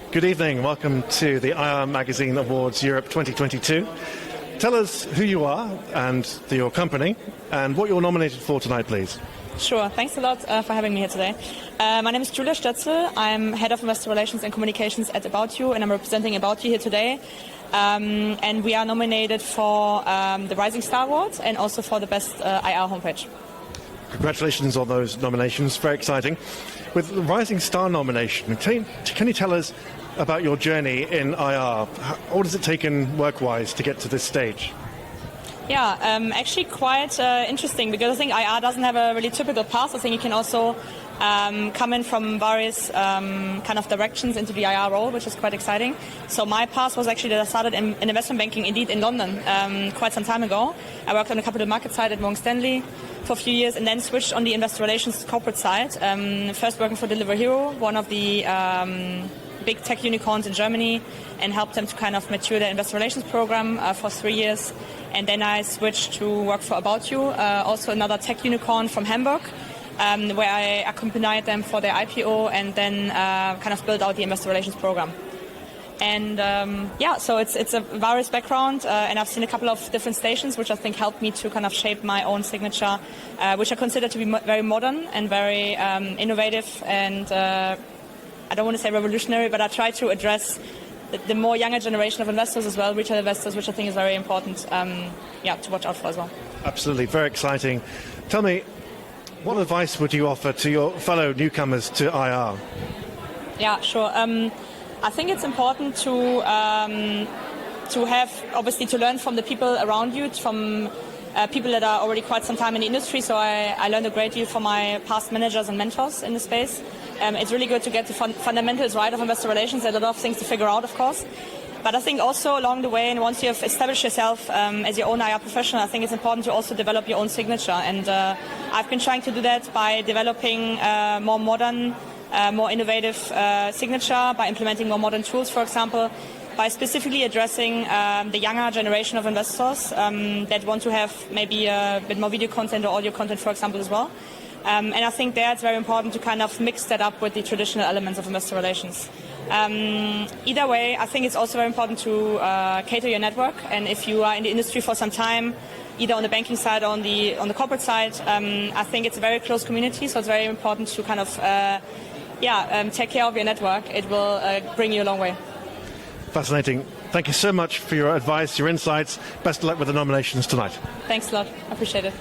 Good evening. Welcome to the IR Magazine Awards Europe 2022. Tell us who you are and your company and what you're nominated for tonight, please. Sure. Thanks a lot for having me here today. My name is Julia Stötzel. I'm Head of Investor Relations and Communications at About You, and I'm representing About You here today. And we are nominated for the Rising Star Award and also for the Best IR homepage. Congratulations on those nominations. Very exciting. With the Rising Star nomination, can you tell us about your journey in IR? What has it taken work-wise to get to this stage? Yeah, actually quite interesting, because I think IR doesn't have a really typical path. I think you can also come in from various kind of directions into the IR role, which is quite exciting. So my path was actually that I started in investment banking, indeed, in London quite some time ago. I worked on the capital market side at Morgan Stanley for a few years, and then switched on the investor relations corporate side. First working for Deliver Hero, one of the big tech unicorns in Germany, and helped them to kind of mature their investor relations program for 3 years. And then I switched to work for About You, also another tech unicorn from Hamburg, where I accompanied them for their IPO and then kind of built out the investor relations program. And so it's a various background, and I've seen a couple of different stations, which I think helped me to kind of shape my own signature, which I consider to be very modern and very innovative, and I don't want to say revolutionary, but I try to address the more younger generation of investors as well, retail investors, which I think is very important to watch out for as well. Absolutely, very exciting. Tell me, what advice would you offer to your fellow newcomers to IR? Yeah, sure. I think it's important to have, obviously, to learn from the people around you, from people that are already quite some time in the industry. So I learned a great deal from my past managers and mentors in the space. It's really good to get the fundamentals right of investor relations. There's a lot of things to figure out, of course. But I think also along the way, and once you have established yourself as your own IR professional, I think it's important to also develop your own signature. And I've been trying to do that by developing more modern, more innovative signature, by implementing more modern tools, for example, by specifically addressing the younger generation of investors that want to have maybe a bit more video content or audio content, for example, as well. And I think there it's very important to kind of mix that up with the traditional elements of investor relations. Either way, I think it's also very important to cater your network. And if you are in the industry for some time, either on the banking side or on the corporate side, I think it's a very close community. So it's very important to kind of take care of your network. It will bring you a long way. Fascinating. Thank you so much for your advice, your insights. Best of luck with the nominations tonight. Thanks a lot. I appreciate it.